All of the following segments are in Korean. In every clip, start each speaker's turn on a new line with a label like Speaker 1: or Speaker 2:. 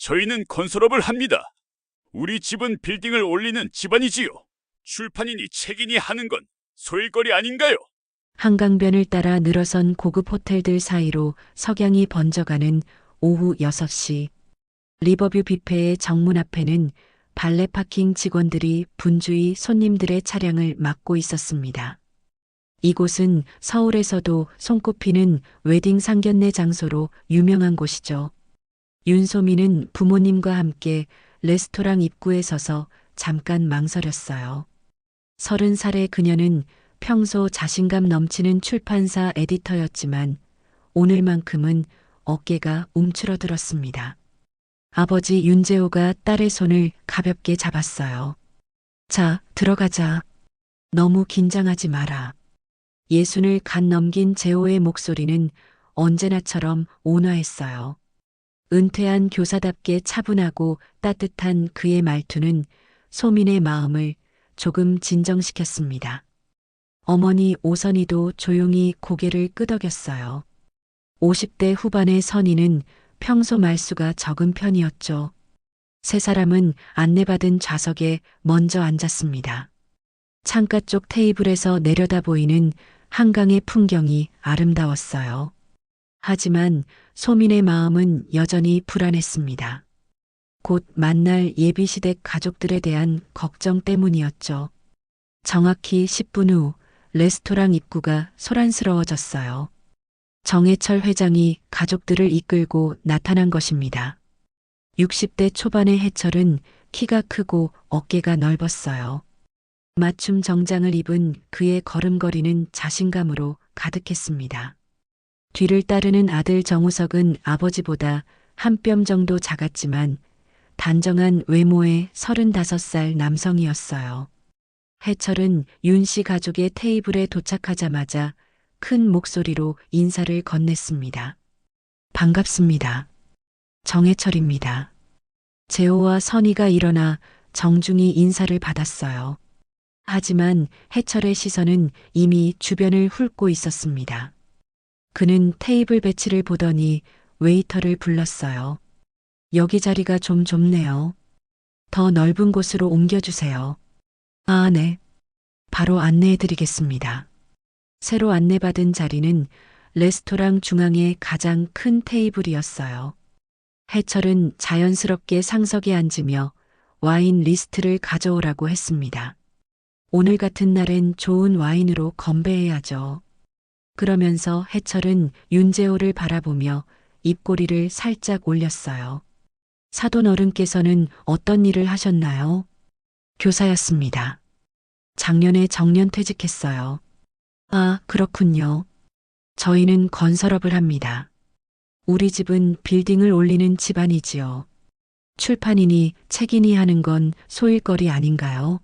Speaker 1: 저희는 건설업을 합니다. 우리 집은 빌딩을 올리는 집안이지요. 출판인이 책임이 하는 건 소일거리 아닌가요?
Speaker 2: 한강변을 따라 늘어선 고급 호텔들 사이로 석양이 번져가는 오후 6시. 리버뷰 뷔페의 정문 앞에는 발레 파킹 직원들이 분주히 손님들의 차량을 막고 있었습니다. 이곳은 서울에서도 손꼽히는 웨딩 상견례 장소로 유명한 곳이죠. 윤소민은 부모님과 함께 레스토랑 입구에 서서 잠깐 망설였어요. 30살의 그녀는 평소 자신감 넘치는 출판사 에디터였지만 오늘만큼은 어깨가 움츠러들었습니다. 아버지 윤재호가 딸의 손을 가볍게 잡았어요. 자, 들어가자. 너무 긴장하지 마라. 예순을 갓 넘긴 재호의 목소리는 언제나처럼 온화했어요. 은퇴한 교사답게 차분하고 따뜻한 그의 말투는 소민의 마음을 조금 진정시켰습니다. 어머니 오선희도 조용히 고개를 끄덕였어요. 50대 후반의 선희는 평소 말수가 적은 편이었죠. 세 사람은 안내받은 좌석에 먼저 앉았습니다. 창가 쪽 테이블에서 내려다 보이는 한강의 풍경이 아름다웠어요. 하지만 소민의 마음은 여전히 불안했습니다. 곧 만날 예비시댁 가족들에 대한 걱정 때문이었죠. 정확히 10분 후 레스토랑 입구가 소란스러워졌어요. 정해철 회장이 가족들을 이끌고 나타난 것입니다. 60대 초반의 해철은 키가 크고 어깨가 넓었어요. 맞춤 정장을 입은 그의 걸음걸이는 자신감으로 가득했습니다. 뒤를 따르는 아들 정우석은 아버지보다 한 뼘 정도 작았지만 단정한 외모의 35살 남성이었어요. 해철은 윤 씨 가족의 테이블에 도착하자마자 큰 목소리로 인사를 건넸습니다. 반갑습니다. 정해철입니다. 재호와 선희가 일어나 정중히 인사를 받았어요. 하지만 해철의 시선은 이미 주변을 훑고 있었습니다. 그는 테이블 배치를 보더니 웨이터를 불렀어요. 여기 자리가 좀 좁네요. 더 넓은 곳으로 옮겨주세요. 아, 네. 바로 안내해드리겠습니다. 새로 안내받은 자리는 레스토랑 중앙의 가장 큰 테이블이었어요. 해철은 자연스럽게 상석에 앉으며 와인 리스트를 가져오라고 했습니다. 오늘 같은 날엔 좋은 와인으로 건배해야죠. 그러면서 해철은 윤재호를 바라보며 입꼬리를 살짝 올렸어요. 사돈 어른께서는 어떤 일을 하셨나요? 교사였습니다. 작년에 정년 퇴직했어요. 아, 그렇군요. 저희는 건설업을 합니다. 우리 집은 빌딩을 올리는 집안이지요. 출판인이 책임이 하는 건 소일거리 아닌가요?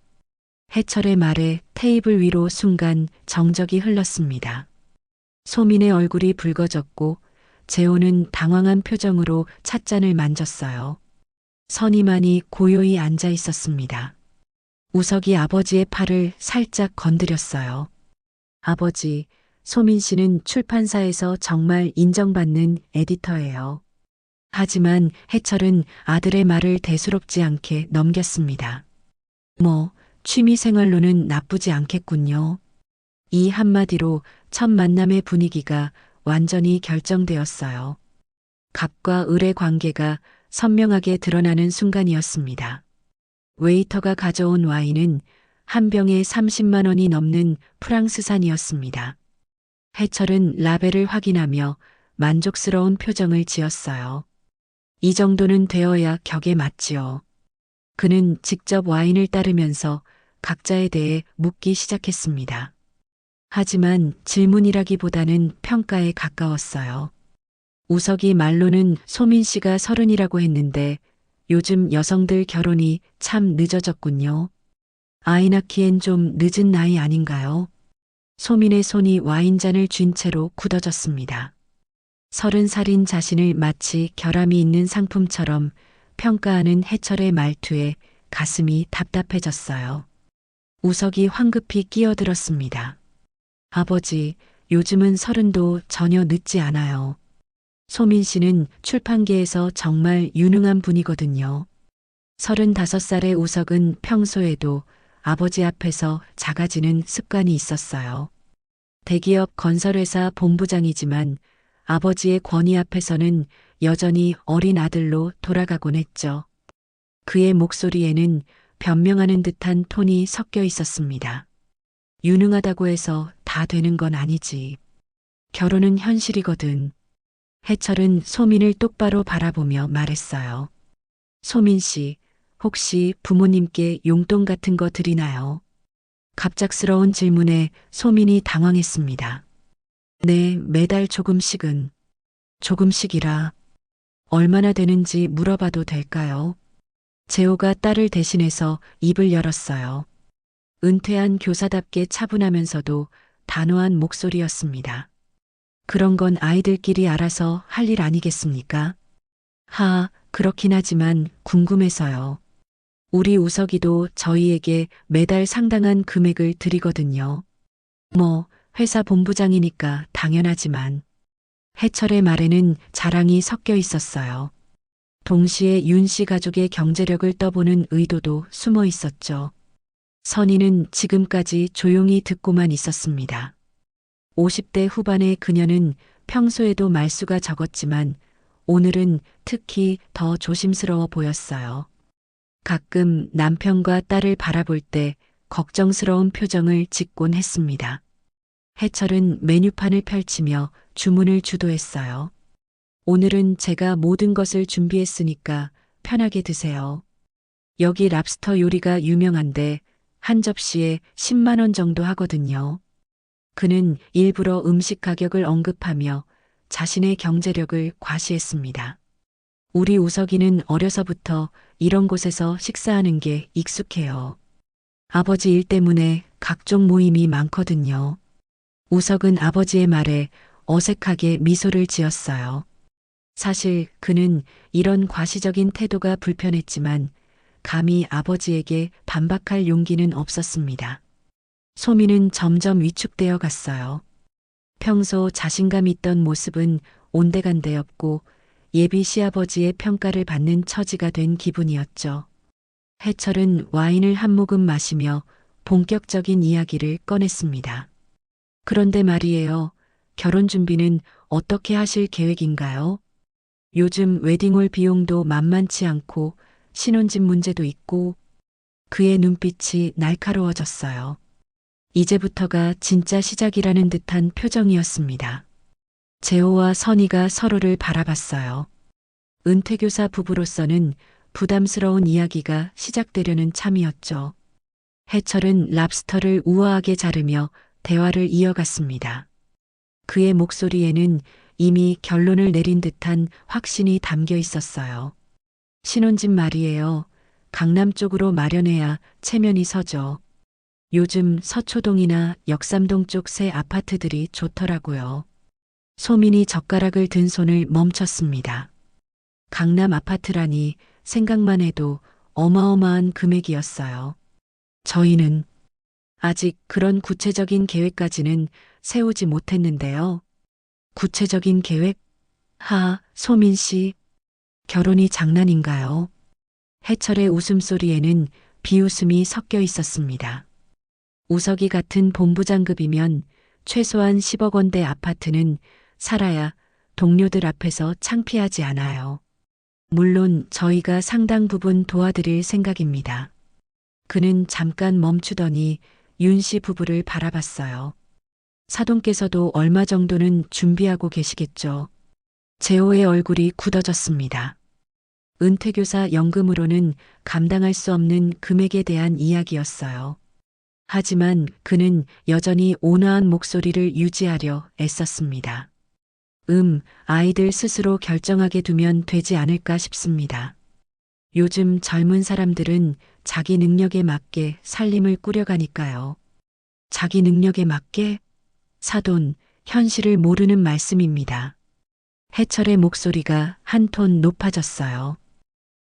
Speaker 2: 해철의 말에 테이블 위로 순간 정적이 흘렀습니다. 소민의 얼굴이 붉어졌고 재호는 당황한 표정으로 찻잔을 만졌어요. 선희만이 고요히 앉아 있었습니다. 우석이 아버지의 팔을 살짝 건드렸어요. 아버지, 소민 씨는 출판사에서 정말 인정받는 에디터예요. 하지만 해철은 아들의 말을 대수롭지 않게 넘겼습니다. 뭐, 취미 생활로는 나쁘지 않겠군요. 이 한마디로 첫 만남의 분위기가 완전히 결정되었어요. 갑과 을의 관계가 선명하게 드러나는 순간이었습니다. 웨이터가 가져온 와인은 한 병에 30만 원이 넘는 프랑스산이었습니다. 해철은 라벨을 확인하며 만족스러운 표정을 지었어요. 이 정도는 되어야 격에 맞지요. 그는 직접 와인을 따르면서 각자에 대해 묻기 시작했습니다. 하지만 질문이라기보다는 평가에 가까웠어요. 우석이 말로는 소민 씨가 30이라고 했는데 요즘 여성들 결혼이 참 늦어졌군요. 아이 낳기엔 좀 늦은 나이 아닌가요? 소민의 손이 와인잔을 쥔 채로 굳어졌습니다. 30살인 자신을 마치 결함이 있는 상품처럼 평가하는 해철의 말투에 가슴이 답답해졌어요. 우석이 황급히 끼어들었습니다. 아버지, 요즘은 30도 전혀 늦지 않아요. 소민 씨는 출판계에서 정말 유능한 분이거든요. 35살의 우석은 평소에도 아버지 앞에서 작아지는 습관이 있었어요. 대기업 건설회사 본부장이지만 아버지의 권위 앞에서는 여전히 어린 아들로 돌아가곤 했죠. 그의 목소리에는 변명하는 듯한 톤이 섞여 있었습니다. 유능하다고 해서 다 되는 건 아니지. 결혼은 현실이거든. 해철은 소민을 똑바로 바라보며 말했어요. 소민 씨, 혹시 부모님께 용돈 같은 거 드리나요? 갑작스러운 질문에 소민이 당황했습니다. 네, 매달 조금씩은. 조금씩이라. 얼마나 되는지 물어봐도 될까요? 재호가 딸을 대신해서 입을 열었어요. 은퇴한 교사답게 차분하면서도 단호한 목소리였습니다. 그런 건 아이들끼리 알아서 할 일 아니겠습니까? 그렇긴 하지만 궁금해서요. 우리 우석이도 저희에게 매달 상당한 금액을 드리거든요. 회사 본부장이니까 당연하지만. 해철의 말에는 자랑이 섞여 있었어요. 동시에 윤 씨 가족의 경제력을 떠보는 의도도 숨어 있었죠. 선희는 지금까지 조용히 듣고만 있었습니다. 50대 후반의 그녀는 평소에도 말수가 적었지만 오늘은 특히 더 조심스러워 보였어요. 가끔 남편과 딸을 바라볼 때 걱정스러운 표정을 짓곤 했습니다. 해철은 메뉴판을 펼치며 주문을 주도했어요. 오늘은 제가 모든 것을 준비했으니까 편하게 드세요. 여기 랍스터 요리가 유명한데 한 접시에 10만 원 정도 하거든요. 그는 일부러 음식 가격을 언급하며 자신의 경제력을 과시했습니다. 우리 우석이는 어려서부터 이런 곳에서 식사하는 게 익숙해요. 아버지 일 때문에 각종 모임이 많거든요. 우석은 아버지의 말에 어색하게 미소를 지었어요. 사실 그는 이런 과시적인 태도가 불편했지만 감히 아버지에게 반박할 용기는 없었습니다. 소민은 점점 위축되어 갔어요. 평소 자신감 있던 모습은 온데간데없고 예비 시아버지의 평가를 받는 처지가 된 기분이었죠. 해철은 와인을 한 모금 마시며 본격적인 이야기를 꺼냈습니다. 그런데 말이에요. 결혼 준비는 어떻게 하실 계획인가요? 요즘 웨딩홀 비용도 만만치 않고 신혼집 문제도 있고. 그의 눈빛이 날카로워졌어요. 이제부터가 진짜 시작이라는 듯한 표정이었습니다. 재호와 선희가 서로를 바라봤어요. 은퇴교사 부부로서는 부담스러운 이야기가 시작되려는 참이었죠. 해철은 랍스터를 우아하게 자르며 대화를 이어갔습니다. 그의 목소리에는 이미 결론을 내린 듯한 확신이 담겨 있었어요. 신혼집 말이에요. 강남 쪽으로 마련해야 체면이 서죠. 요즘 서초동이나 역삼동 쪽 새 아파트들이 좋더라고요. 소민이 젓가락을 든 손을 멈췄습니다. 강남 아파트라니 생각만 해도 어마어마한 금액이었어요. 저희는 아직 그런 구체적인 계획까지는 세우지 못했는데요. 구체적인 계획? 소민 씨. 결혼이 장난인가요? 해철의 웃음소리에는 비웃음이 섞여 있었습니다. 우석이 같은 본부장급이면 최소한 10억 원대 아파트는 살아야 동료들 앞에서 창피하지 않아요. 물론 저희가 상당 부분 도와드릴 생각입니다. 그는 잠깐 멈추더니 윤 씨 부부를 바라봤어요. 사돈께서도 얼마 정도는 준비하고 계시겠죠. 재호의 얼굴이 굳어졌습니다. 은퇴교사 연금으로는 감당할 수 없는 금액에 대한 이야기였어요. 하지만 그는 여전히 온화한 목소리를 유지하려 애썼습니다. 아이들 스스로 결정하게 두면 되지 않을까 싶습니다. 요즘 젊은 사람들은 자기 능력에 맞게 살림을 꾸려가니까요. 자기 능력에 맞게? 사돈, 현실을 모르는 말씀입니다. 해철의 목소리가 한 톤 높아졌어요.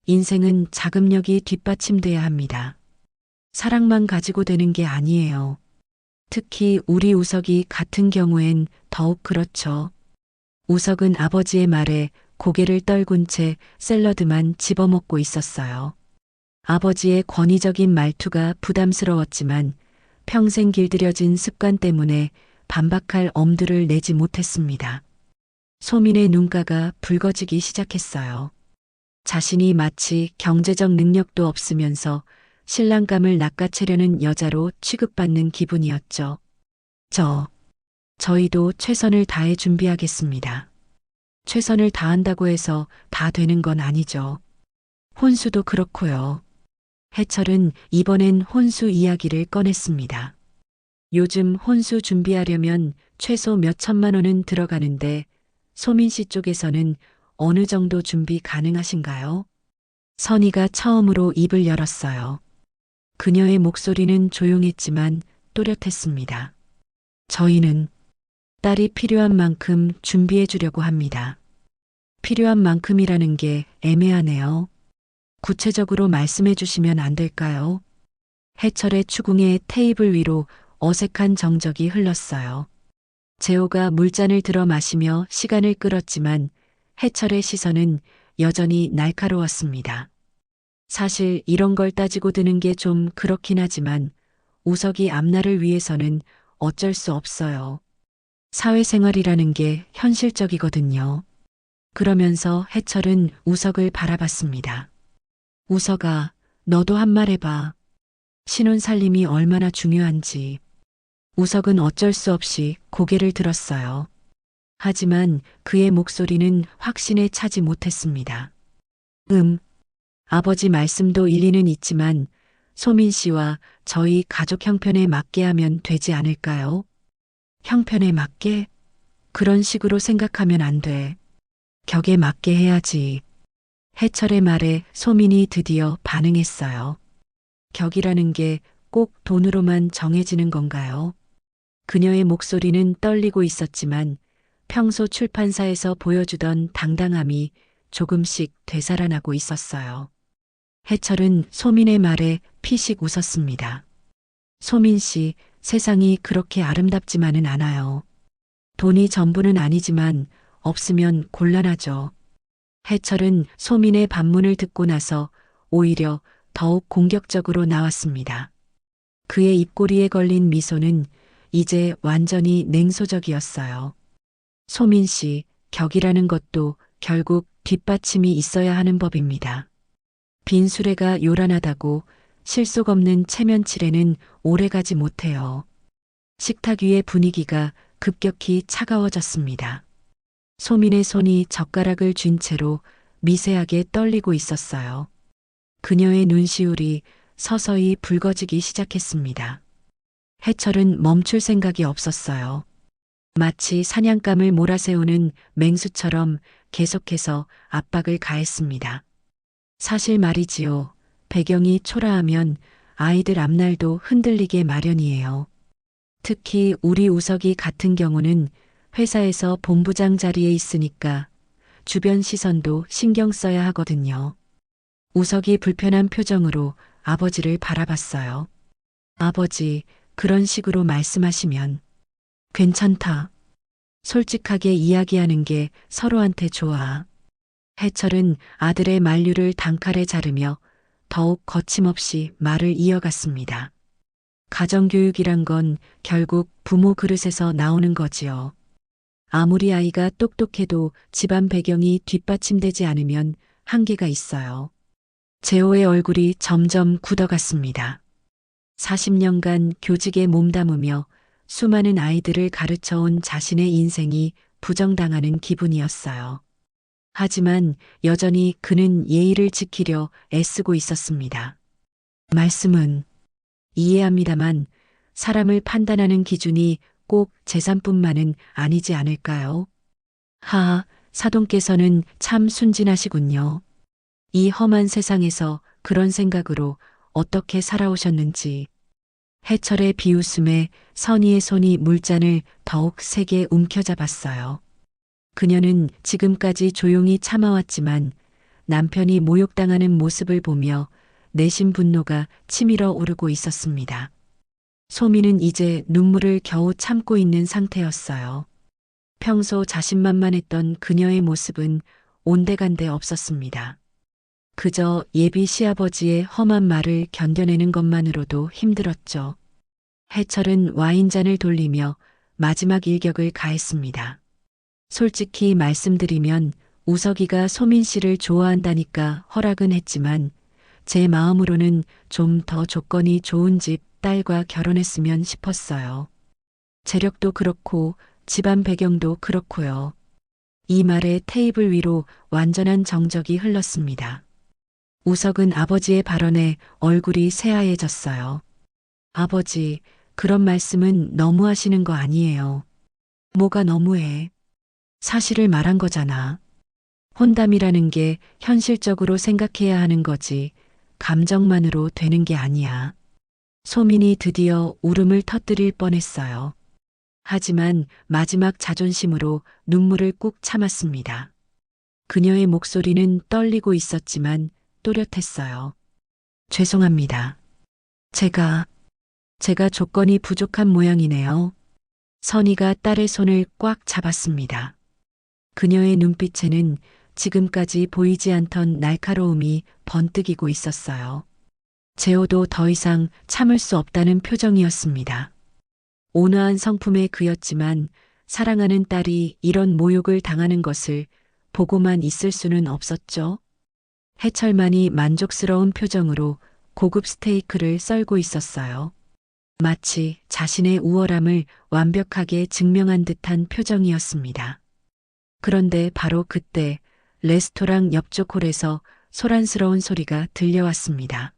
Speaker 2: 인생은 자금력이 뒷받침돼야 합니다. 사랑만 가지고 되는 게 아니에요. 특히 우리 우석이 같은 경우엔 더욱 그렇죠. 우석은 아버지의 말에 고개를 떨군 채 샐러드만 집어먹고 있었어요. 아버지의 권위적인 말투가 부담스러웠지만 평생 길들여진 습관 때문에 반박할 엄두를 내지 못했습니다. 소민의 눈가가 붉어지기 시작했어요. 자신이 마치 경제적 능력도 없으면서 신랑감을 낚아채려는 여자로 취급받는 기분이었죠. 저희도 최선을 다해 준비하겠습니다. 최선을 다한다고 해서 다 되는 건 아니죠. 혼수도 그렇고요. 해철은 이번엔 혼수 이야기를 꺼냈습니다. 요즘 혼수 준비하려면 최소 몇 천만 원은 들어가는데 소민 씨 쪽에서는 어느 정도 준비 가능하신가요? 선희가 처음으로 입을 열었어요. 그녀의 목소리는 조용했지만 또렷했습니다. 저희는 딸이 필요한 만큼 준비해 주려고 합니다. 필요한 만큼이라는 게 애매하네요. 구체적으로 말씀해 주시면 안 될까요? 해철의 추궁에 테이블 위로 어색한 정적이 흘렀어요. 재호가 물잔을 들어 마시며 시간을 끌었지만 해철의 시선은 여전히 날카로웠습니다. 사실 이런 걸 따지고 드는 게 좀 그렇긴 하지만 우석이 앞날을 위해서는 어쩔 수 없어요. 사회생활이라는 게 현실적이거든요. 그러면서 해철은 우석을 바라봤습니다. 우석아, 너도 한 말 해봐. 신혼 살림이 얼마나 중요한지. 우석은 어쩔 수 없이 고개를 들었어요. 하지만 그의 목소리는 확신에 차지 못했습니다. 아버지 말씀도 일리는 있지만 소민 씨와 저희 가족 형편에 맞게 하면 되지 않을까요? 형편에 맞게? 그런 식으로 생각하면 안 돼. 격에 맞게 해야지. 해철의 말에 소민이 드디어 반응했어요. 격이라는 게 꼭 돈으로만 정해지는 건가요? 그녀의 목소리는 떨리고 있었지만 평소 출판사에서 보여주던 당당함이 조금씩 되살아나고 있었어요. 해철은 소민의 말에 피식 웃었습니다. 소민 씨, 세상이 그렇게 아름답지만은 않아요. 돈이 전부는 아니지만 없으면 곤란하죠. 해철은 소민의 반문을 듣고 나서 오히려 더욱 공격적으로 나왔습니다. 그의 입꼬리에 걸린 미소는 이제 완전히 냉소적이었어요. 소민 씨, 격이라는 것도 결국 뒷받침이 있어야 하는 법입니다. 빈 수레가 요란하다고 실속 없는 체면칠에는 오래가지 못해요. 식탁 위의 분위기가 급격히 차가워졌습니다. 소민의 손이 젓가락을 쥔 채로 미세하게 떨리고 있었어요. 그녀의 눈시울이 서서히 붉어지기 시작했습니다. 해철은 멈출 생각이 없었어요. 마치 사냥감을 몰아세우는 맹수처럼 계속해서 압박을 가했습니다. 사실 말이지요. 배경이 초라하면 아이들 앞날도 흔들리게 마련이에요. 특히 우리 우석이 같은 경우는 회사에서 본부장 자리에 있으니까 주변 시선도 신경 써야 하거든요. 우석이 불편한 표정으로 아버지를 바라봤어요. 아버지, 그런 식으로 말씀하시면 괜찮다. 솔직하게 이야기하는 게 서로한테 좋아. 해철은 아들의 만류를 단칼에 자르며 더욱 거침없이 말을 이어갔습니다. 가정교육이란 건 결국 부모 그릇에서 나오는 거지요. 아무리 아이가 똑똑해도 집안 배경이 뒷받침되지 않으면 한계가 있어요. 재호의 얼굴이 점점 굳어갔습니다. 40년간 교직에 몸담으며 수많은 아이들을 가르쳐온 자신의 인생이 부정당하는 기분이었어요. 하지만 여전히 그는 예의를 지키려 애쓰고 있었습니다. 말씀은 이해합니다만 사람을 판단하는 기준이 꼭 재산뿐만은 아니지 않을까요? 하하, 사돈께서는 참 순진하시군요. 이 험한 세상에서 그런 생각으로 어떻게 살아오셨는지. 해철의 비웃음에 선희의 손이 물잔을 더욱 세게 움켜잡았어요. 그녀는 지금까지 조용히 참아왔지만 남편이 모욕당하는 모습을 보며 내심 분노가 치밀어 오르고 있었습니다. 소민은 이제 눈물을 겨우 참고 있는 상태였어요. 평소 자신만만했던 그녀의 모습은 온데간데 없었습니다. 그저 예비 시아버지의 험한 말을 견뎌내는 것만으로도 힘들었죠. 해철은 와인잔을 돌리며 마지막 일격을 가했습니다. 솔직히 말씀드리면 우석이가 소민 씨를 좋아한다니까 허락은 했지만 제 마음으로는 좀 더 조건이 좋은 집 딸과 결혼했으면 싶었어요. 재력도 그렇고 집안 배경도 그렇고요. 이 말에 테이블 위로 완전한 정적이 흘렀습니다. 우석은 아버지의 발언에 얼굴이 새하얘졌어요. 아버지, 그런 말씀은 너무하시는 거 아니에요. 뭐가 너무해? 사실을 말한 거잖아. 혼담이라는 게 현실적으로 생각해야 하는 거지, 감정만으로 되는 게 아니야. 소민이 드디어 울음을 터뜨릴 뻔했어요. 하지만 마지막 자존심으로 눈물을 꾹 참았습니다. 그녀의 목소리는 떨리고 있었지만 또렷했어요. 죄송합니다. 제가 조건이 부족한 모양이네요. 선희가 딸의 손을 꽉 잡았습니다. 그녀의 눈빛에는 지금까지 보이지 않던 날카로움이 번뜩이고 있었어요. 재호도 더 이상 참을 수 없다는 표정이었습니다. 온화한 성품의 그였지만 사랑하는 딸이 이런 모욕을 당하는 것을 보고만 있을 수는 없었죠. 해철만이 만족스러운 표정으로 고급 스테이크를 썰고 있었어요. 마치 자신의 우월함을 완벽하게 증명한 듯한 표정이었습니다. 그런데 바로 그때 레스토랑 옆쪽 홀에서 소란스러운 소리가 들려왔습니다.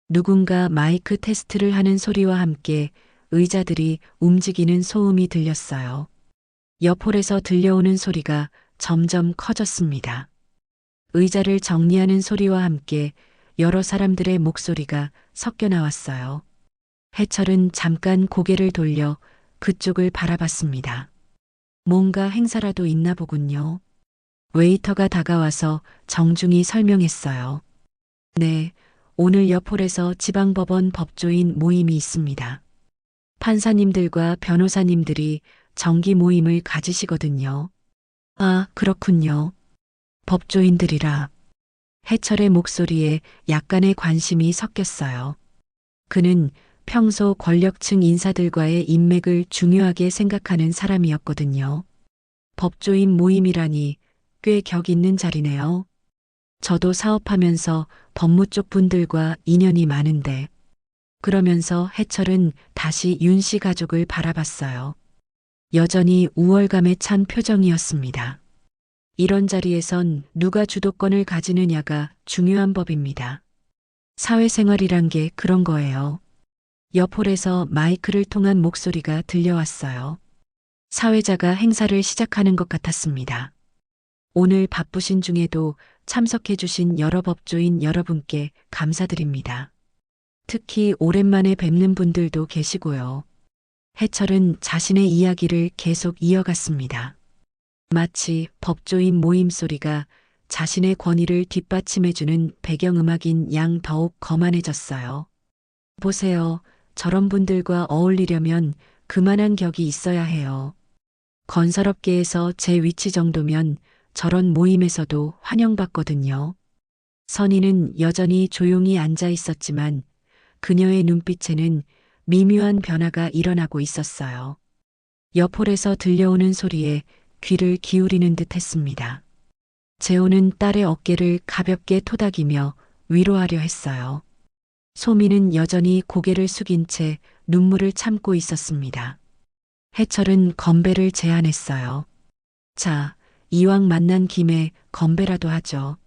Speaker 2: 누군가 마이크 테스트를 하는 소리와 함께 의자들이 움직이는 소음이 들렸어요. 옆 홀에서 들려오는 소리가 점점 커졌습니다. 의자를 정리하는 소리와 함께 여러 사람들의 목소리가 섞여 나왔어요. 해철은 잠깐 고개를 돌려 그쪽을 바라봤습니다. 뭔가 행사라도 있나 보군요. 웨이터가 다가와서 정중히 설명했어요. 네, 오늘 옆 홀에서 지방법원 법조인 모임이 있습니다. 판사님들과 변호사님들이 정기 모임을 가지시거든요. 아, 그렇군요. 법조인들이라. 해철의 목소리에 약간의 관심이 섞였어요. 그는 평소 권력층 인사들과의 인맥을 중요하게 생각하는 사람이었거든요. 법조인 모임이라니 꽤 격 있는 자리네요. 저도 사업하면서 법무 쪽 분들과 인연이 많은데. 그러면서 해철은 다시 윤 씨 가족을 바라봤어요. 여전히 우월감에 찬 표정이었습니다. 이런 자리에선 누가 주도권을 가지느냐가 중요한 법입니다. 사회생활이란 게 그런 거예요. 옆 홀에서 마이크를 통한 목소리가 들려왔어요. 사회자가 행사를 시작하는 것 같았습니다. 오늘 바쁘신 중에도 참석해주신 여러 법조인 여러분께 감사드립니다. 특히 오랜만에 뵙는 분들도 계시고요. 해철은 자신의 이야기를 계속 이어갔습니다. 마치 법조인 모임 소리가 자신의 권위를 뒷받침해주는 배경음악인 양 더욱 거만해졌어요. 보세요. 저런 분들과 어울리려면 그만한 격이 있어야 해요. 건설업계에서 제 위치 정도면 저런 모임에서도 환영받거든요. 선희는 여전히 조용히 앉아 있었지만 그녀의 눈빛에는 미묘한 변화가 일어나고 있었어요. 옆 홀에서 들려오는 소리에 귀를 기울이는 듯 했습니다. 재호는 딸의 어깨를 가볍게 토닥이며 위로하려 했어요. 소미는 여전히 고개를 숙인 채 눈물을 참고 있었습니다. 해철은 건배를 제안했어요. 자, 이왕 만난 김에 건배라도 하죠.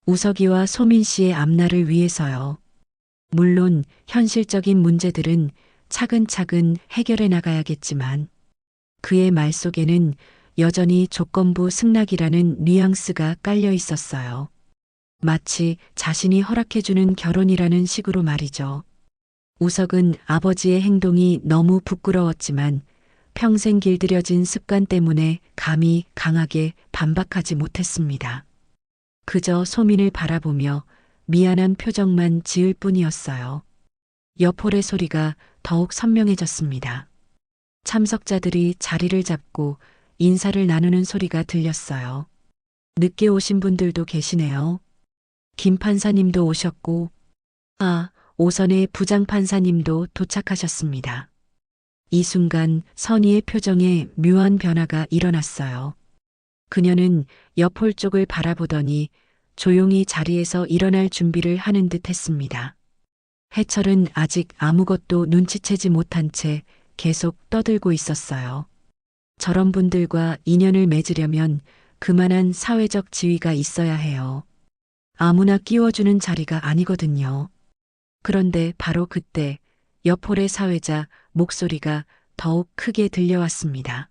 Speaker 2: 우석이와 소민 씨의 앞날을 위해서요. 물론 현실적인 문제들은 차근차근 해결해 나가야겠지만 그의 말 속에는 여전히 조건부 승낙이라는 뉘앙스가 깔려 있었어요. 마치 자신이 허락해주는 결혼이라는 식으로 말이죠. 우석은 아버지의 행동이 너무 부끄러웠지만 평생 길들여진 습관 때문에 감히 강하게 반박하지 못했습니다. 그저 소민을 바라보며 미안한 표정만 지을 뿐이었어요. 옆 홀의 소리가 더욱 선명해졌습니다. 참석자들이 자리를 잡고 인사를 나누는 소리가 들렸어요. 늦게 오신 분들도 계시네요. 김 판사님도 오셨고, 오선의 부장 판사님도 도착하셨습니다. 이 순간 선희의 표정에 묘한 변화가 일어났어요. 그녀는 옆홀 쪽을 바라보더니 조용히 자리에서 일어날 준비를 하는 듯 했습니다. 해철은 아직 아무것도 눈치채지 못한 채 계속 떠들고 있었어요. 저런 분들과 인연을 맺으려면 그만한 사회적 지위가 있어야 해요. 아무나 끼워주는 자리가 아니거든요. 그런데 바로 그때 옆홀의 사회자 목소리가 더욱 크게 들려왔습니다.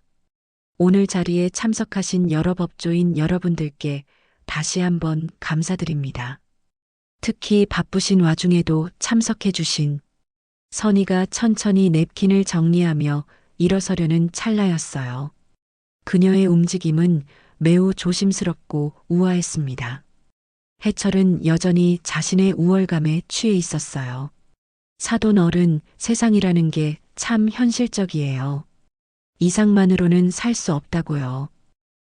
Speaker 2: 오늘 자리에 참석하신 여러 법조인 여러분들께 다시 한번 감사드립니다. 특히 바쁘신 와중에도 참석해 주신 선희가 천천히 냅킨을 정리하며 일어서려는 찰나였어요. 그녀의 움직임은 매우 조심스럽고 우아했습니다. 해철은 여전히 자신의 우월감에 취해 있었어요. 사돈 어른, 세상이라는 게 참 현실적이에요. 이상만으로는 살 수 없다고요.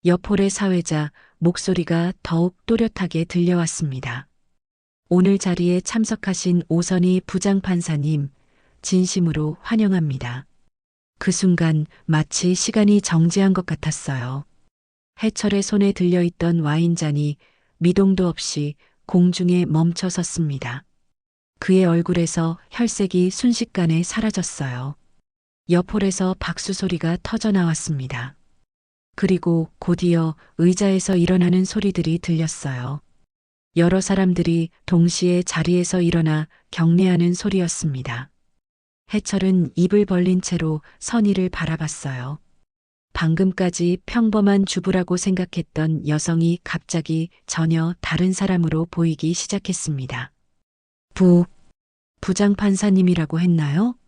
Speaker 2: 옆홀의 사회자 목소리가 더욱 또렷하게 들려왔습니다. 오늘 자리에 참석하신 오선희 부장판사님, 진심으로 환영합니다. 그 순간 마치 시간이 정지한 것 같았어요. 해철의 손에 들려있던 와인잔이 미동도 없이 공중에 멈춰 섰습니다. 그의 얼굴에서 혈색이 순식간에 사라졌어요. 옆홀에서 박수 소리가 터져 나왔습니다. 그리고 곧이어 의자에서 일어나는 소리들이 들렸어요. 여러 사람들이 동시에 자리에서 일어나 경례하는 소리였습니다. 해철은 입을 벌린 채로 선희를 바라봤어요. 방금까지 평범한 주부라고 생각했던 여성이 갑자기 전혀 다른 사람으로 보이기 시작했습니다. 부장 판사님이라고 했나요?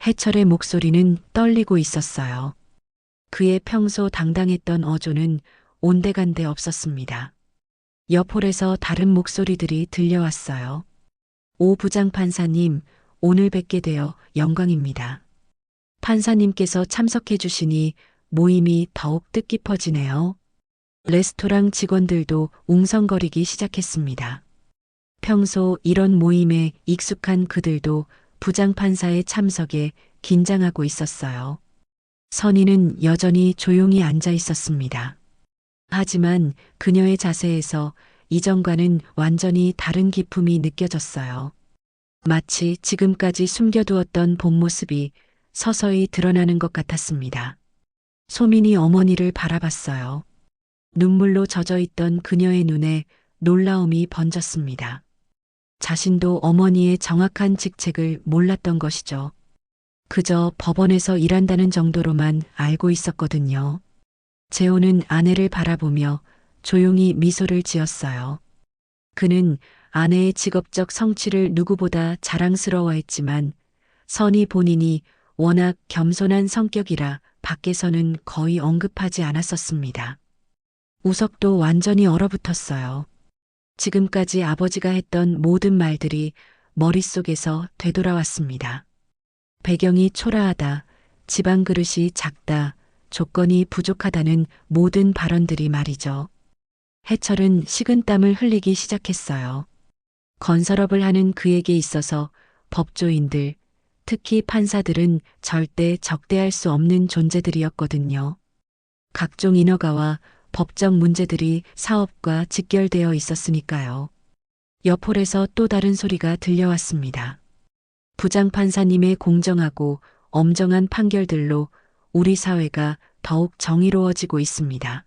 Speaker 2: 해철의 목소리는 떨리고 있었어요. 그의 평소 당당했던 어조는 온데간데 없었습니다. 옆홀에서 다른 목소리들이 들려왔어요. 오 부장 판사님, 오늘 뵙게 되어 영광입니다. 판사님께서 참석해 주시니 모임이 더욱 뜻깊어지네요. 레스토랑 직원들도 웅성거리기 시작했습니다. 평소 이런 모임에 익숙한 그들도 부장판사의 참석에 긴장하고 있었어요. 선희는 여전히 조용히 앉아 있었습니다. 하지만 그녀의 자세에서 이전과는 완전히 다른 기품이 느껴졌어요. 마치 지금까지 숨겨두었던 본 모습이 서서히 드러나는 것 같았습니다. 소민이 어머니를 바라봤어요. 눈물로 젖어있던 그녀의 눈에 놀라움이 번졌습니다. 자신도 어머니의 정확한 직책을 몰랐던 것이죠. 그저 법원에서 일한다는 정도로만 알고 있었거든요. 재호는 아내를 바라보며 조용히 미소를 지었어요. 그는 아내의 직업적 성취를 누구보다 자랑스러워했지만 선희 본인이 워낙 겸손한 성격이라 밖에서는 거의 언급하지 않았었습니다. 우석도 완전히 얼어붙었어요. 지금까지 아버지가 했던 모든 말들이 머릿속에서 되돌아왔습니다. 배경이 초라하다, 집안 그릇이 작다, 조건이 부족하다는 모든 발언들이 말이죠. 해철은 식은땀을 흘리기 시작했어요. 건설업을 하는 그에게 있어서 법조인들, 특히 판사들은 절대 적대할 수 없는 존재들이었거든요. 각종 인허가와 법적 문제들이 사업과 직결되어 있었으니까요. 옆홀에서 또 다른 소리가 들려왔습니다. 부장판사님의 공정하고 엄정한 판결들로 우리 사회가 더욱 정의로워지고 있습니다.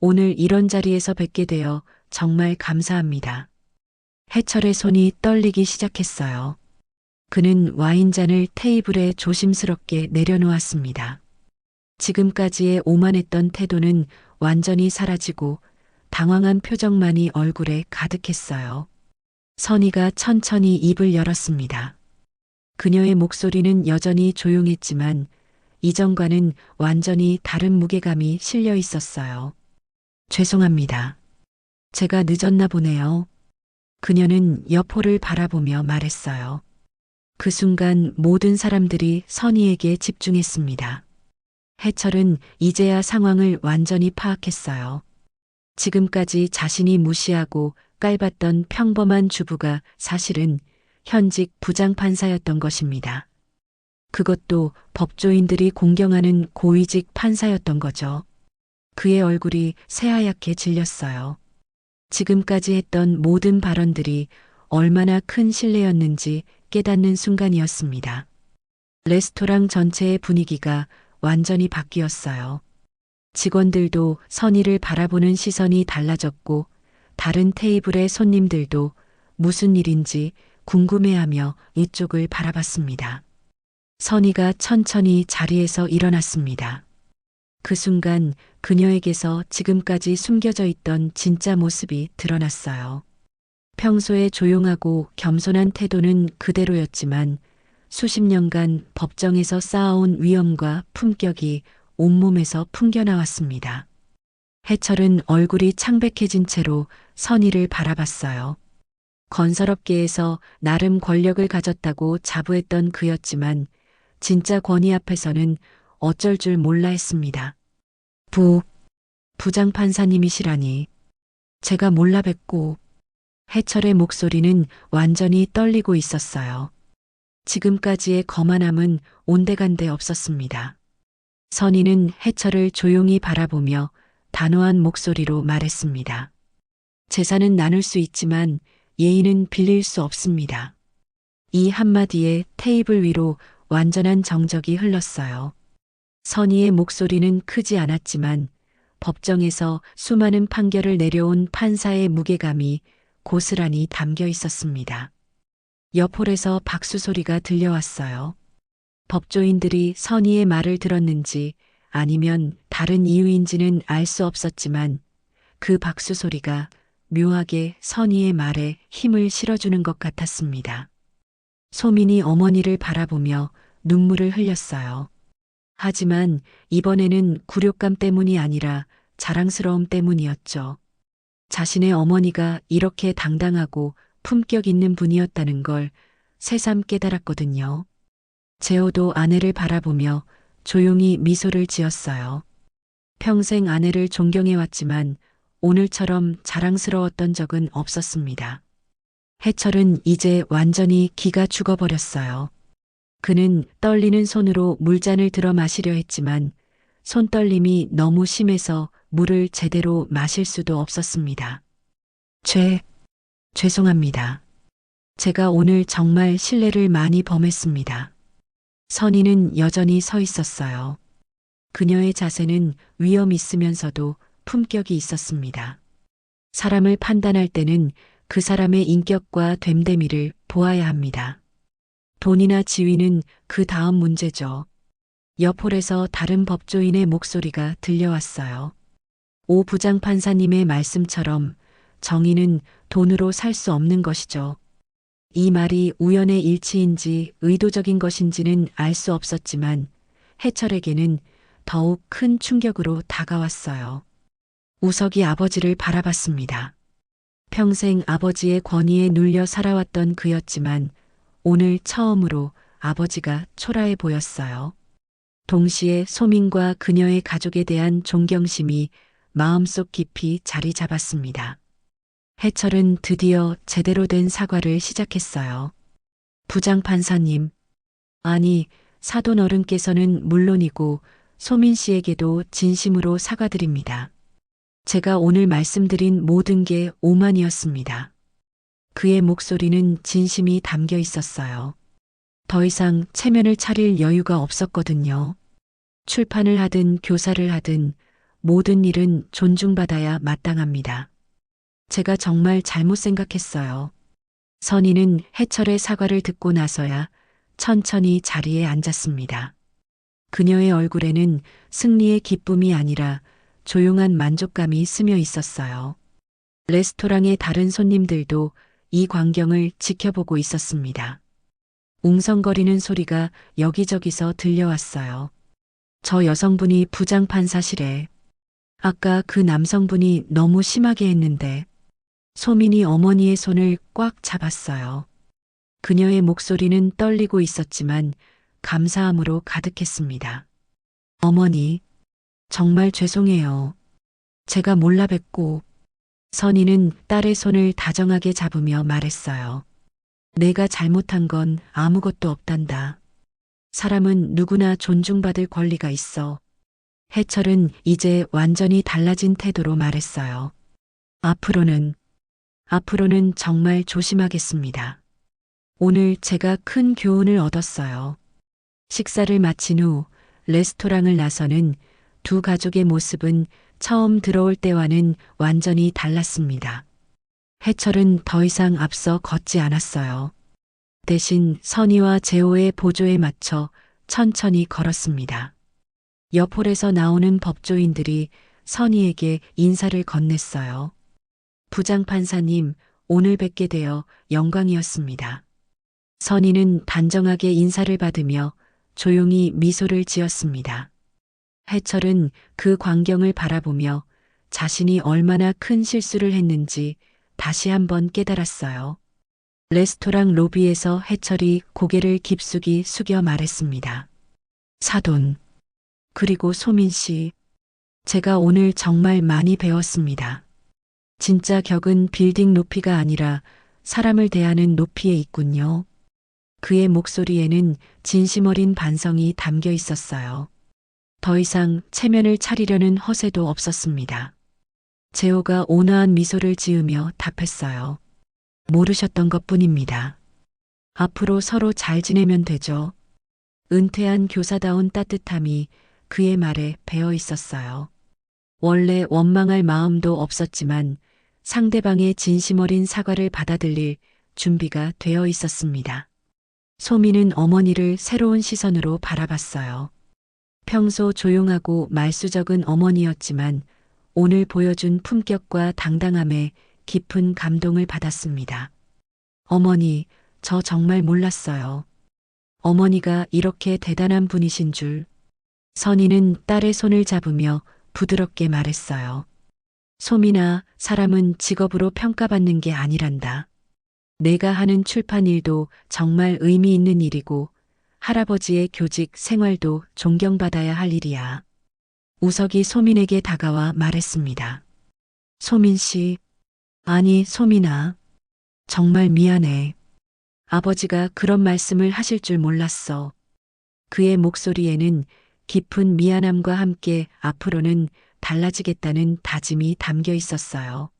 Speaker 2: 오늘 이런 자리에서 뵙게 되어 정말 감사합니다. 해철의 손이 떨리기 시작했어요. 그는 와인잔을 테이블에 조심스럽게 내려놓았습니다. 지금까지의 오만했던 태도는 완전히 사라지고 당황한 표정만이 얼굴에 가득했어요. 선희가 천천히 입을 열었습니다. 그녀의 목소리는 여전히 조용했지만 이전과는 완전히 다른 무게감이 실려 있었어요. 죄송합니다. 제가 늦었나 보네요. 그녀는 옆홀을 바라보며 말했어요. 그 순간 모든 사람들이 선희에게 집중했습니다. 해철은 이제야 상황을 완전히 파악했어요. 지금까지 자신이 무시하고 깔봤던 평범한 주부가 사실은 현직 부장판사였던 것입니다. 그것도 법조인들이 공경하는 고위직 판사였던 거죠. 그의 얼굴이 새하얗게 질렸어요. 지금까지 했던 모든 발언들이 얼마나 큰 신뢰였는지 깨닫는 순간이었습니다. 레스토랑 전체의 분위기가 완전히 바뀌었어요. 직원들도 선의를 바라보는 시선이 달라졌고 다른 테이블의 손님들도 무슨 일인지 궁금해하며 이쪽을 바라봤습니다. 선의가 천천히 자리에서 일어났습니다. 그 순간 그녀에게서 지금까지 숨겨져 있던 진짜 모습이 드러났어요. 평소에 조용하고 겸손한 태도는 그대로였지만 수십 년간 법정에서 쌓아온 위엄과 품격이 온몸에서 풍겨나왔습니다. 해철은 얼굴이 창백해진 채로 선의를 바라봤어요. 건설업계에서 나름 권력을 가졌다고 자부했던 그였지만 진짜 권위 앞에서는 어쩔 줄 몰라 했습니다. 부장판사님이시라니. 제가 몰라 뵙고. 해철의 목소리는 완전히 떨리고 있었어요. 지금까지의 거만함은 온데간데 없었습니다. 선의는 해철을 조용히 바라보며 단호한 목소리로 말했습니다. 재산은 나눌 수 있지만 예의는 빌릴 수 없습니다. 이 한마디에 테이블 위로 완전한 정적이 흘렀어요. 선의의 목소리는 크지 않았지만 법정에서 수많은 판결을 내려온 판사의 무게감이 고스란히 담겨 있었습니다. 옆 홀에서 박수 소리가 들려왔어요. 법조인들이 선의의 말을 들었는지 아니면 다른 이유인지는 알 수 없었지만 그 박수 소리가 묘하게 선의의 말에 힘을 실어주는 것 같았습니다. 소민이 어머니를 바라보며 눈물을 흘렸어요. 하지만 이번에는 굴욕감 때문이 아니라 자랑스러움 때문이었죠. 자신의 어머니가 이렇게 당당하고 품격 있는 분이었다는 걸 새삼 깨달았거든요. 재호도 아내를 바라보며 조용히 미소를 지었어요. 평생 아내를 존경해왔지만 오늘처럼 자랑스러웠던 적은 없었습니다. 해철은 이제 완전히 기가 죽어버렸어요. 그는 떨리는 손으로 물잔을 들어 마시려 했지만 손떨림이 너무 심해서 물을 제대로 마실 수도 없었습니다. 죄송합니다. 제가 오늘 정말 실례를 많이 범했습니다. 선의는 여전히 서 있었어요. 그녀의 자세는 위험 있으면서도 품격이 있었습니다. 사람을 판단할 때는 그 사람의 인격과 됨됨이를 보아야 합니다. 돈이나 지위는 그 다음 문제죠. 옆 홀에서 다른 법조인의 목소리가 들려왔어요. 오 부장판사님의 말씀처럼 정의는 돈으로 살 수 없는 것이죠. 이 말이 우연의 일치인지 의도적인 것인지는 알 수 없었지만 해철에게는 더욱 큰 충격으로 다가왔어요. 우석이 아버지를 바라봤습니다. 평생 아버지의 권위에 눌려 살아왔던 그였지만 오늘 처음으로 아버지가 초라해 보였어요. 동시에 소민과 그녀의 가족에 대한 존경심이 마음속 깊이 자리 잡았습니다. 해철은 드디어 제대로 된 사과를 시작했어요. 부장판사님, 아니 사돈 어른께서는 물론이고 소민 씨에게도 진심으로 사과드립니다. 제가 오늘 말씀드린 모든 게 오만이었습니다. 그의 목소리는 진심이 담겨 있었어요. 더 이상 체면을 차릴 여유가 없었거든요. 출판을 하든 교사를 하든 모든 일은 존중받아야 마땅합니다. 제가 정말 잘못 생각했어요. 선의는 해철의 사과를 듣고 나서야 천천히 자리에 앉았습니다. 그녀의 얼굴에는 승리의 기쁨이 아니라 조용한 만족감이 스며 있었어요. 레스토랑의 다른 손님들도 이 광경을 지켜보고 있었습니다. 웅성거리는 소리가 여기저기서 들려왔어요. 저 여성분이 부장판사실에. 아까 그 남성분이 너무 심하게 했는데. 소민이 어머니의 손을 꽉 잡았어요. 그녀의 목소리는 떨리고 있었지만 감사함으로 가득했습니다. 어머니, 정말 죄송해요. 제가 몰라 뵙고. 선희는 딸의 손을 다정하게 잡으며 말했어요. 내가 잘못한 건 아무것도 없단다. 사람은 누구나 존중받을 권리가 있어. 해철은 이제 완전히 달라진 태도로 말했어요. 앞으로는 정말 조심하겠습니다. 오늘 제가 큰 교훈을 얻었어요. 식사를 마친 후 레스토랑을 나서는 두 가족의 모습은 처음 들어올 때와는 완전히 달랐습니다. 해철은 더 이상 앞서 걷지 않았어요. 대신 선희와 재호의 보조에 맞춰 천천히 걸었습니다. 옆 홀에서 나오는 법조인들이 선희에게 인사를 건넸어요. 부장판사님, 오늘 뵙게 되어 영광이었습니다. 선희는 단정하게 인사를 받으며 조용히 미소를 지었습니다. 해철은 그 광경을 바라보며 자신이 얼마나 큰 실수를 했는지 다시 한번 깨달았어요. 레스토랑 로비에서 해철이 고개를 깊숙이 숙여 말했습니다. 사돈, 그리고 소민 씨, 제가 오늘 정말 많이 배웠습니다. 진짜 격은 빌딩 높이가 아니라 사람을 대하는 높이에 있군요. 그의 목소리에는 진심 어린 반성이 담겨 있었어요. 더 이상 체면을 차리려는 허세도 없었습니다. 재호가 온화한 미소를 지으며 답했어요. 모르셨던 것뿐입니다. 앞으로 서로 잘 지내면 되죠. 은퇴한 교사다운 따뜻함이 그의 말에 배어 있었어요. 원래 원망할 마음도 없었지만 상대방의 진심 어린 사과를 받아들일 준비가 되어 있었습니다. 소민은 어머니를 새로운 시선으로 바라봤어요. 평소 조용하고 말수적은 어머니였지만 오늘 보여준 품격과 당당함에 깊은 감동을 받았습니다. 어머니, 저 정말 몰랐어요. 어머니가 이렇게 대단한 분이신 줄. 선희는 딸의 손을 잡으며 부드럽게 말했어요. 소민아, 사람은 직업으로 평가받는 게 아니란다. 내가 하는 출판 일도 정말 의미 있는 일이고 할아버지의 교직 생활도 존경받아야 할 일이야. 우석이 소민에게 다가와 말했습니다. 소민 씨, 아니 소민아, 정말 미안해. 아버지가 그런 말씀을 하실 줄 몰랐어. 그의 목소리에는 깊은 미안함과 함께 앞으로는 달라지겠다는 다짐이 담겨 있었어요.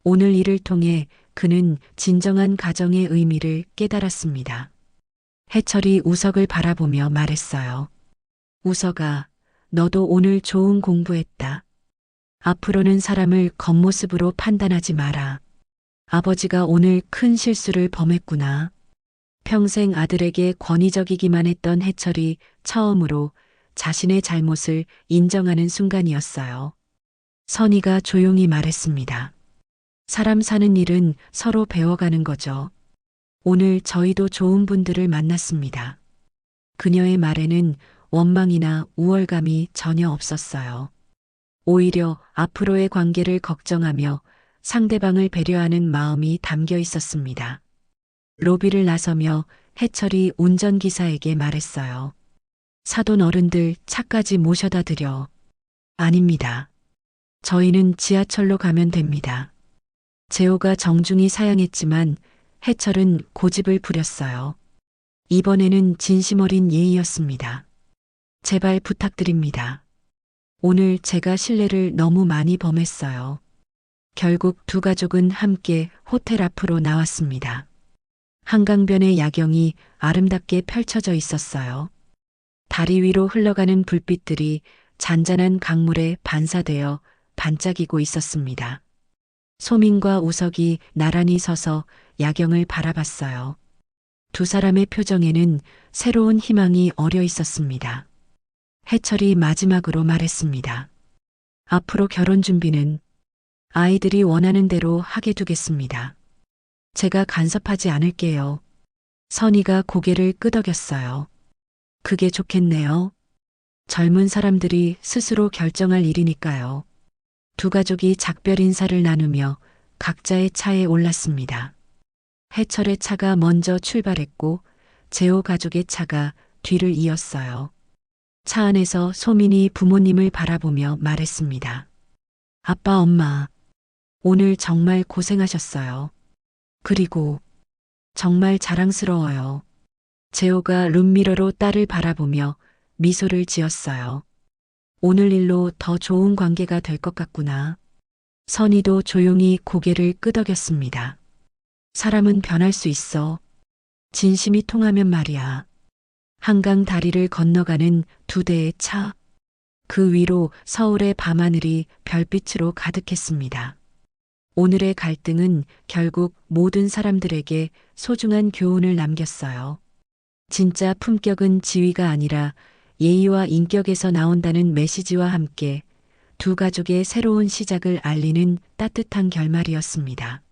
Speaker 2: 오늘 일을 통해 그는 진정한 가정의 의미를 깨달았습니다. 해철이 우석을 바라보며 말했어요. 우석아, 너도 오늘 좋은 공부했다. 앞으로는 사람을 겉모습으로 판단하지 마라. 아버지가 오늘 큰 실수를 범했구나. 평생 아들에게 권위적이기만 했던 해철이 처음으로 자신의 잘못을 인정하는 순간이었어요. 선희가 조용히 말했습니다. 사람 사는 일은 서로 배워가는 거죠. 오늘 저희도 좋은 분들을 만났습니다. 그녀의 말에는 원망이나 우월감이 전혀 없었어요. 오히려 앞으로의 관계를 걱정하며 상대방을 배려하는 마음이 담겨 있었습니다. 로비를 나서며 해철이 운전기사에게 말했어요. 사돈 어른들 차까지 모셔다 드려. 아닙니다. 저희는 지하철로 가면 됩니다. 재호가 정중히 사양했지만 해철은 고집을 부렸어요. 이번에는 진심 어린 예의였습니다. 제발 부탁드립니다. 오늘 제가 실례를 너무 많이 범했어요. 결국 두 가족은 함께 호텔 앞으로 나왔습니다. 한강변의 야경이 아름답게 펼쳐져 있었어요. 다리 위로 흘러가는 불빛들이 잔잔한 강물에 반사되어 반짝이고 있었습니다. 소민과 우석이 나란히 서서 야경을 바라봤어요. 두 사람의 표정에는 새로운 희망이 어려 있었습니다. 해철이 마지막으로 말했습니다. 앞으로 결혼 준비는 아이들이 원하는 대로 하게 두겠습니다. 제가 간섭하지 않을게요. 선희가 고개를 끄덕였어요. 그게 좋겠네요. 젊은 사람들이 스스로 결정할 일이니까요. 두 가족이 작별 인사를 나누며 각자의 차에 올랐습니다. 해철의 차가 먼저 출발했고 재호 가족의 차가 뒤를 이었어요. 차 안에서 소민이 부모님을 바라보며 말했습니다. 아빠, 엄마, 오늘 정말 고생하셨어요. 그리고 정말 자랑스러워요. 재호가 룸미러로 딸을 바라보며 미소를 지었어요. 오늘 일로 더 좋은 관계가 될 것 같구나. 선희도 조용히 고개를 끄덕였습니다. 사람은 변할 수 있어. 진심이 통하면 말이야. 한강 다리를 건너가는 두 대의 차. 그 위로 서울의 밤하늘이 별빛으로 가득했습니다. 오늘의 갈등은 결국 모든 사람들에게 소중한 교훈을 남겼어요. 진짜 품격은 지위가 아니라 예의와 인격에서 나온다는 메시지와 함께 두 가족의 새로운 시작을 알리는 따뜻한 결말이었습니다.